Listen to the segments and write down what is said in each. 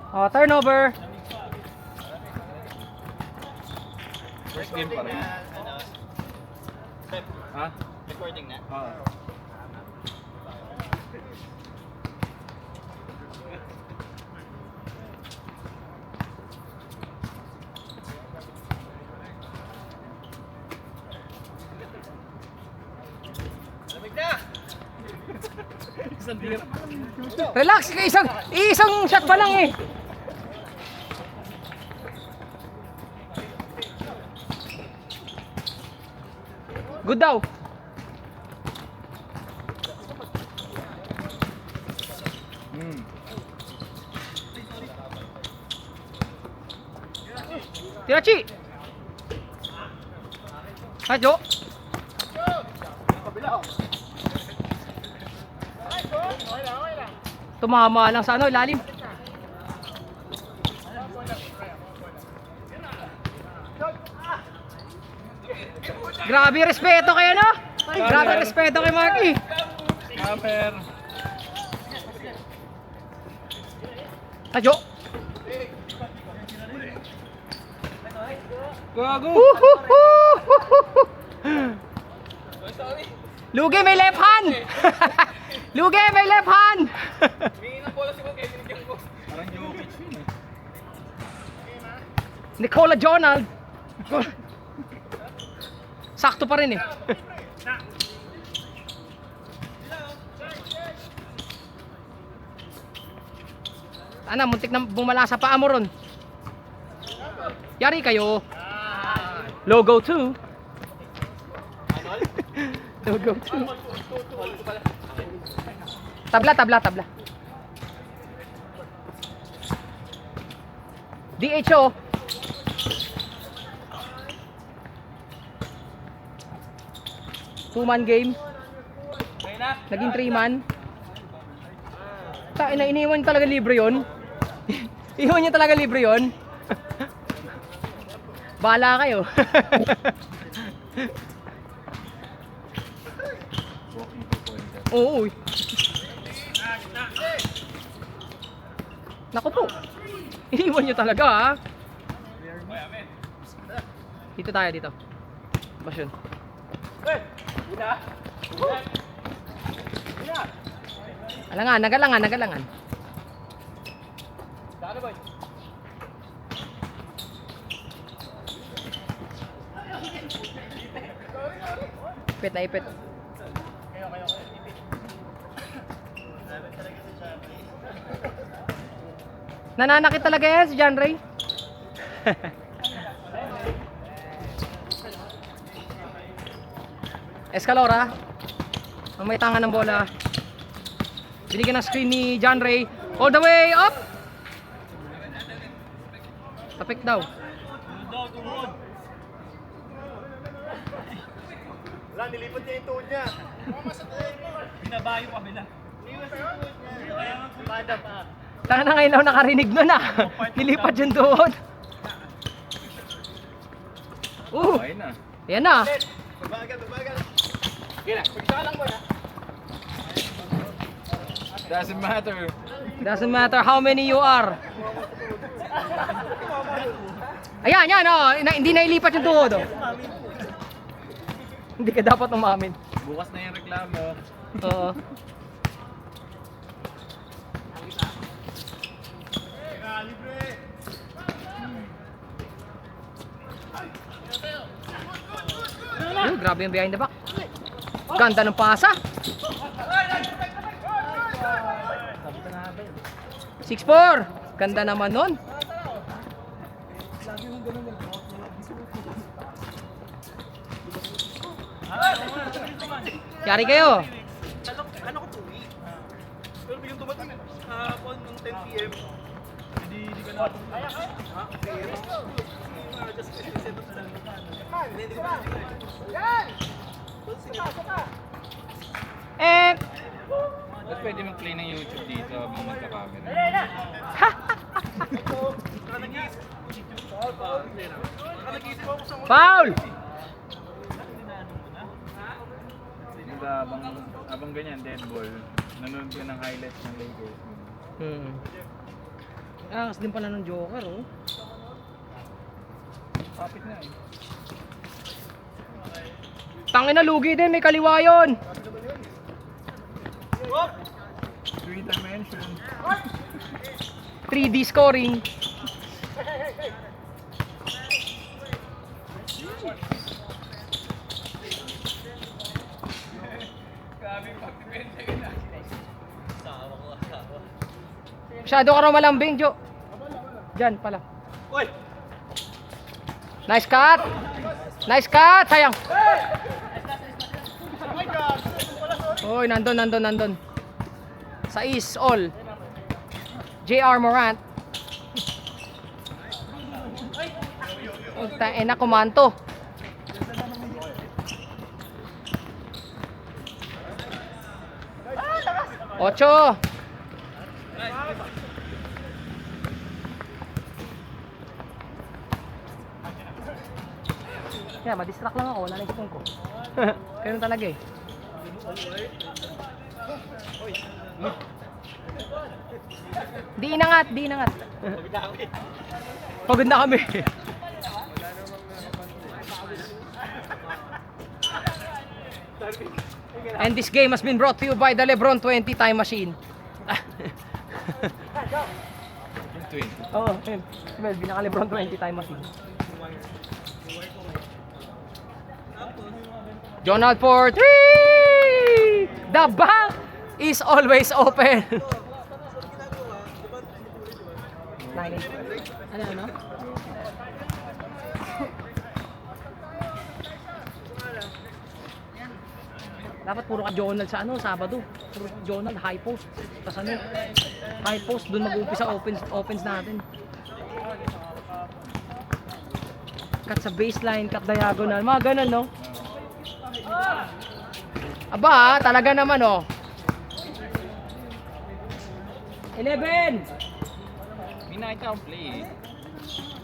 Oh, turnover. First game pa rin. Ha? Recording na? Oo. Lamig na! Isang tira. Relax, isang shot pa lang eh. Good daw. Tirachi. Hajo. Tumama lang sa ano, ilalim. Grabe respeto kayo, no? Grabe respeto kay Marky. Hammer. Hajo. Gago. Lugi may left hand. Lugi may left hand. Hingin ng bola si Mo, kaya binigyan ko. Parang Jokic yun eh. Nicola Jonald. Sakto pa rin eh. Ana, muntik na bumala sa paa mo ron. Yari kayo. Logo 2. Logo 2. Tabla. DHO. Two-man game. Naging 3-man. Iniwan talaga libre yun. Iwan niya talaga libre yun. Bahala kayo. Oo. Naku po. Iniwan niyo talaga ha. Dito tayo dito. Bas yun. Alangan, nagalangan. Ipit na ipit. Nananakit talaga yan si John Ray. Escalora. Ang may tangan ng bola. Binigyan ng screen ni John Ray. All the way up. Tapik daw. Wala, nilipat niya yung tuhod niya. Binabayo pa bila. Bada pa. Taka na ngayon ako nakarinig nun ah. Nilipat yung tuhod. Okay na. Yan na. Babagal. Gila, pagsa lang mo na. Doesn't matter. Doesn't matter how many you are. Ayan, oh. Hindi na ilipat yung tuhod oh. Hindi ka dapat umamin. Bukas na yung reklamo. Oo. Yun, grabe yung behind the back. Ganda ng pasa. 6-4. Ganda naman nun. Yari kayo. Ano ko tuwi? Pero bigyan tumating hapon ng 10 PM. Hindi ka na. Kaya ka? Ha? Just set up na lang. Hindi ko ba? Yan! Ba't pwede mag-play ng YouTube dito habang magka-camera? Foul! Diba, habang ganyan, dead ball, nanonood ka ng highlights ng Lakers. Angas din pala ng Joker, oh. Kapit na eh. Tangina, lugi din, may kaliwa yun. 3 dimension. 3D scoring. Masyado ka raw malambing, Jo. Diyan pala. Uy! Nice cut! Nice cut! Sayang! Uy, nandun. Sa is all. JR Morant. Utang ina, kumanto. Ocho. Kaya ma-distract lang ako, wala na yung ko. Ganun talaga eh. Di inangat. Pagod na kami. And this game has been brought to you by the Lebron 20 Time Machine. 20. Oo, yun. Well, binaka Lebron 20 Time Machine. Jonald for 3! The bank is always open. 9-8. Ano? Dapat puro ka Jonald sa Sabado. Puro Jonald, high post. Tapos high post, dun mag-uumpisa opens natin. Cut sa baseline, cut diagonal, mga ganun, no? Aba, talaga naman, oh. 11! May nakita akong play eh.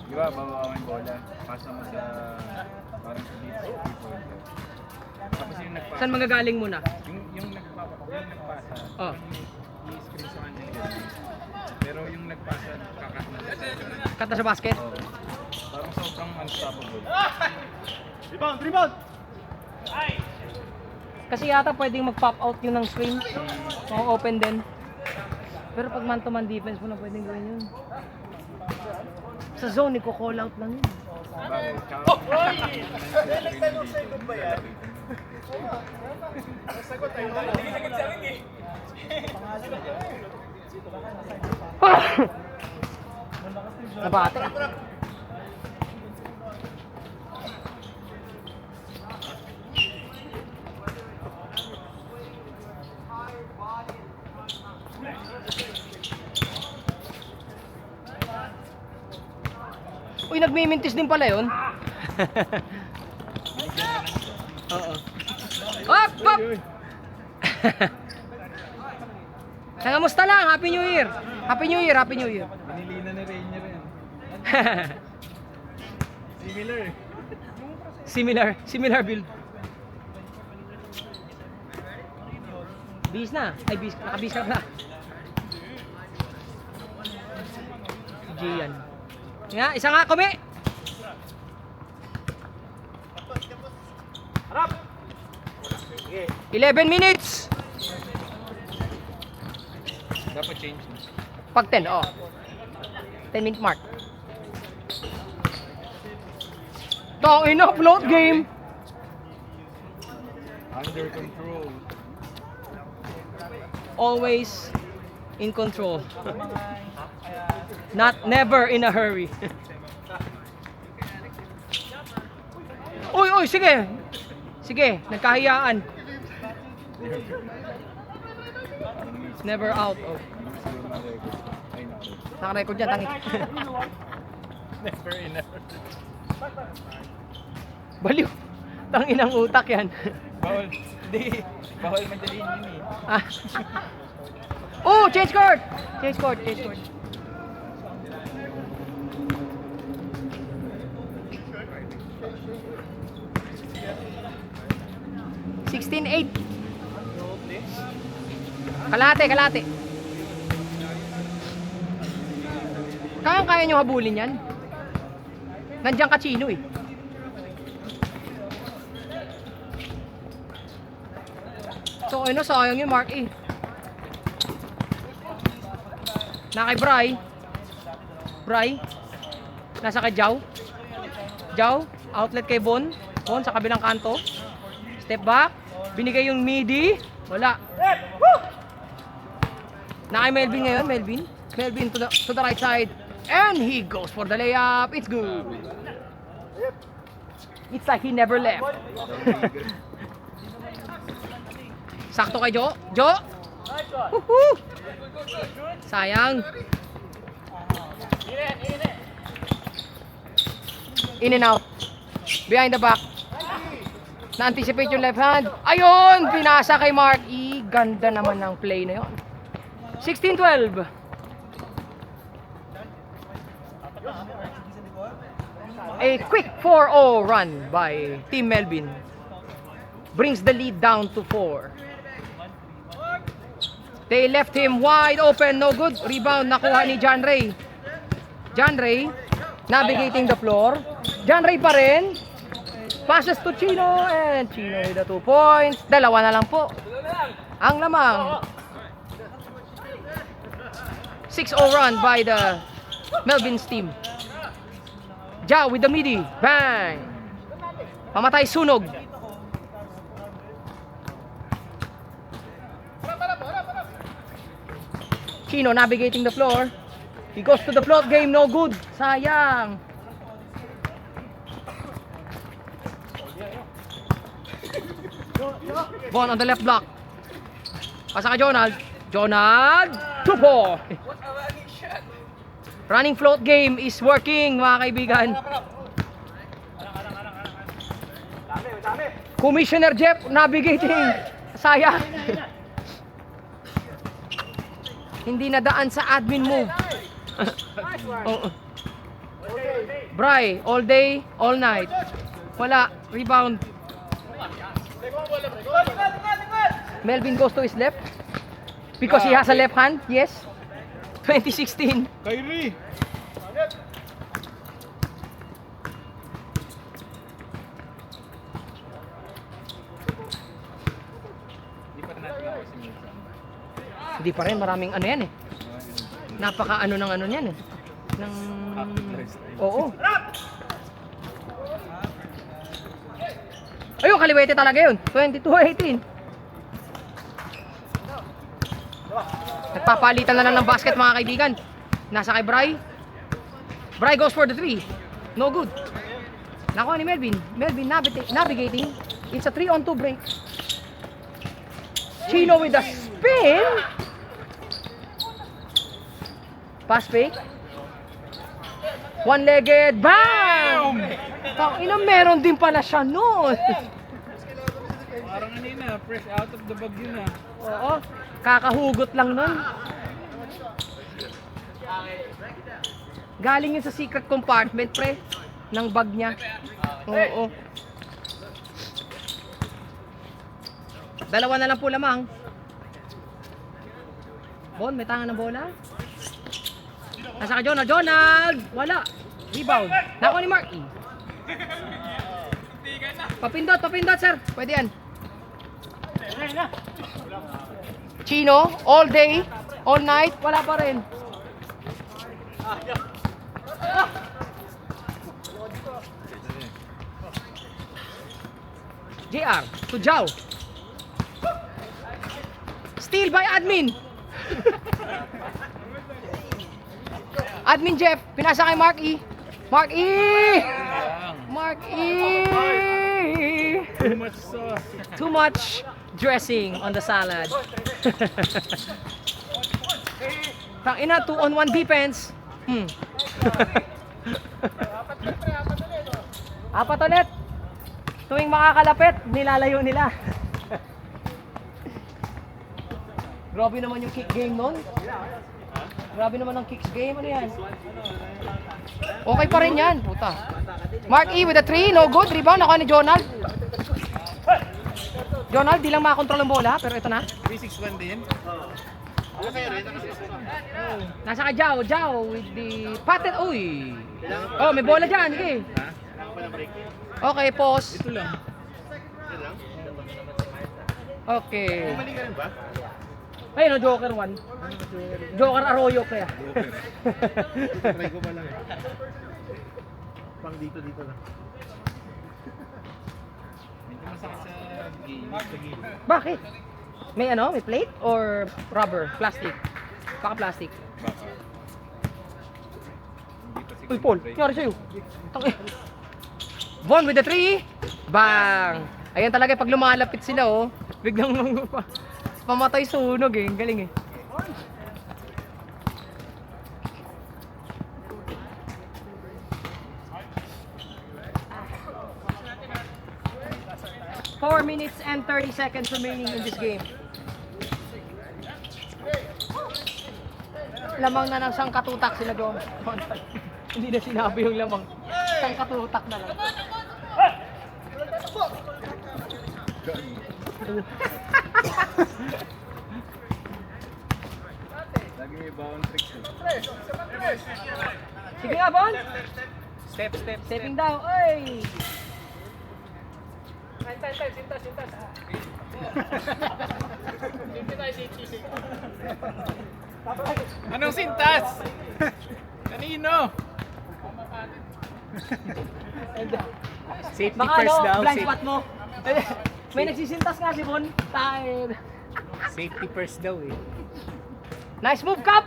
Di ba, babawa mo yung bola. Pasa mo sa... parang sa dito. Tapos yung nagpasa. Saan magagaling muna? Yung nagpasa. Oh. I-screen sa kanya nila. Pero yung nagpasa, kakat na. Cut na sa basket? Oo. Parang sobrang unstoppable. Rebound! Kasi yata pwedeng mag-pop out yun ng screen. Open din. Pero pag man-to-man defense mo na pwedeng gawin yun. Sa zone, i-call out lang yun. Bagay. Tsaka, Sagot ba yan? Sagot tayo. Hindi sagot sa akin eh. Nabate. Uy, nagmimintis din pala yun. Oo. Hop! Hop! Kamusta lang? Happy New Year! Happy New Year! Happy New Year! binili na ni Rainier yan. Similar. Similar build. Bis na. Ay, bis. Nakabis ka na. Gian. Nga, isa nga, kumi! Harap! 11 minutes! Dapat change na. Pag 10, oh. 10 minute mark. Tangin na, float game! Under control. Always in control. Never in a hurry. Uy, sige. Sige, nagkahiyaan. Never out. Oh. Ay, naku. Naka-record dyan, tangi. Never enough. Baliw. Tangin ang utak yan. Bawal. Hindi. Bawal madaliin yun eh. Ah. Oh, change court. Change court. 16-8. Kalahati. Kaya nyo habulin yan. Nandiyan ka Chino eh. So ano, sayang yung Mark E. Na kay Bry. Bry. Nasa kay Jao. Jao. Outlet kay Bon. Bon sa kabilang kanto. Step back. Binigay yung midi. Wala. Na kay Melvin ngayon. Melvin. Melvin to the right side. And he goes for the layup. It's good. It's like he never left. Sakto kay Jo. Jo. Woohoo! Sayang. In and out. Behind the back. Na-anticipate yung left hand. Ayun! Pinasa kay Mark E. Ganda naman ng play na yun. 16-12. A quick 4-0 run by Team Melvin. Brings the lead down to 4. They left him wide open. No good. Rebound nakuha ni John Ray. John Ray navigating the floor. John Ray pa rin. Passes to Chino. And Chino with the 2 points. Dalawa na lang po ang lamang. 6-0 run by the Melvin's team. Ja with the midi. Bang! Pamatay sunog. Chino navigating the floor. He goes to the float game. No good. Sayang. Bon on the left block. Pasa kay Jonald. Jonald. 2-4. Running float game is working, mga kaibigan. Commissioner Jeff navigating. Sayang. Hindi nadaan sa admin move. Oh. Bry, all day, all night. Wala, rebound. Melvin goes to his left. Because he has a left hand, yes. 2016. Kyrie! Hindi pa rin, maraming ano yan eh. Napaka ano ng ano yan eh. Ng... Oo. Ayun, kaliwete talaga yun. 22-18. Nagpapalitan na lang ng basket, mga kaibigan. Nasa kay Bry. Bry goes for the 3. No good. Nakuha ni Melvin. Melvin navigating. It's a 3-on-2 break. Chino with the spin. Pass fake. One-legged. Bam! Ina, meron din pala siya noon. Parang ano yun na, fresh out of the bag yun na. Oo. Kakahugot lang nun. Galing yun sa secret compartment, pre. Ng bag niya. Oo. Dalawa na lang po lamang. Bon, may tangan ng bola. Nasa ka Jonald. Jonald! Wala. Rebound. Nakuha ni Mark E. Papindot, papindot, sir. Pwede yan. Chino, all day, all night, wala pa rin. JR, to Jao. Steal by admin. Admin Jeff, pinasa kay Mark E. Mark E! Mark E! Too much sauce. Too much dressing on the salad. Tangina, 2-on-1 defense. Apat ulit. Tuwing makakalapit, nilalayo nila. Grabe naman yung kick game nun. Grabe naman ang kicks game. Ano yan? Okay pa rin yan. Puta. Mark E with a 3. No good. Rebound. Ako ni Jonald. Jonald, di lang makakontrol ang bola. Pero ito na. 3-6-1 din. Nasa ka Jao with the patent. Uy. Oh, may bola dyan. Sige. Okay, pause. Ito lang. Okay. Mali ka rin ba? Ayun, Joker 1. Joker Arroyo kaya. Try ko pa lang eh. Pang dito lang. Medyo masakit sa gilid. Bakit? May ano? May plate or rubber? Plastic? Baka plastic. Baka. Hindi pa siguro Uy, Paul, break. nangyari sa'yo. Von with the 3. Bang! Ayan talaga pag lumalapit sila oh. Biglang pamatay sunog eh. Ang galing eh. Four minutes and 30 seconds remaining in this game. Lamang na ng sangkatutak sila doon. Hindi na sinabi yung lamang. Sangkatutak na lang. Lagi may bawang tricks eh. Sige nga, Bon! Step. Stepping down. Oy! Anong sintas? Kanino? Safety Baka first ano, daw. blind spot mo. May nagsisintas nga si Bon. Tayo. Safety first daw eh. Nice move, Cap!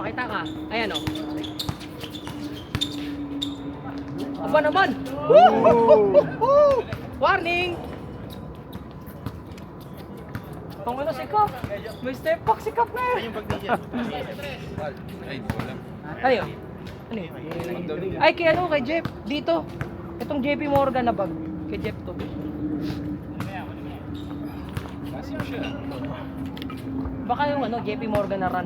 Pakita ka. Ayan o. Aba naman! Woo! Warning! Kung ano si Cap? May step back si Cap na yun. Yung pag niya. Ay, wala. Ano yun? Ano yun? Ay, kay ano? Kay Jeff. Dito. Itong JP Morgan na bag. Kay Jeff to. Kasi siya. Baka yung ano, JP Morgan na run.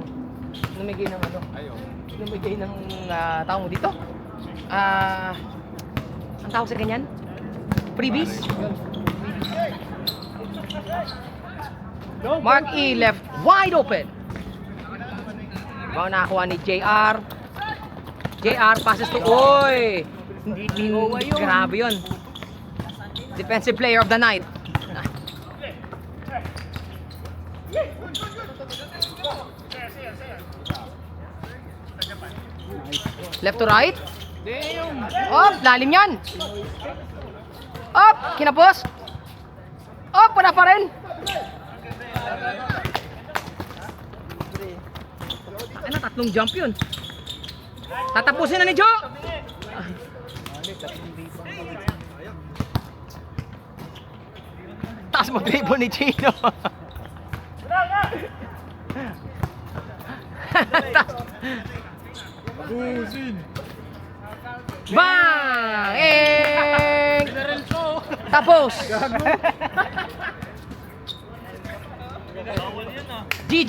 Namigay ng ano. Ayaw. Namigay ng tao mo dito. Ang tawag sa ganyan? Freebies? Mark E left wide open. Baka nakakuha ni JR. JR passes to Oy! Grabe yun. Defensive player of the night. Left to right. Damn! Op, lalim yan. Op, kinapos. Op, wala pa rin. Ano, tatlong jump yun. Tatapusin na ni Joe. Taas mo dribble ni Chino. Bang! Tapos!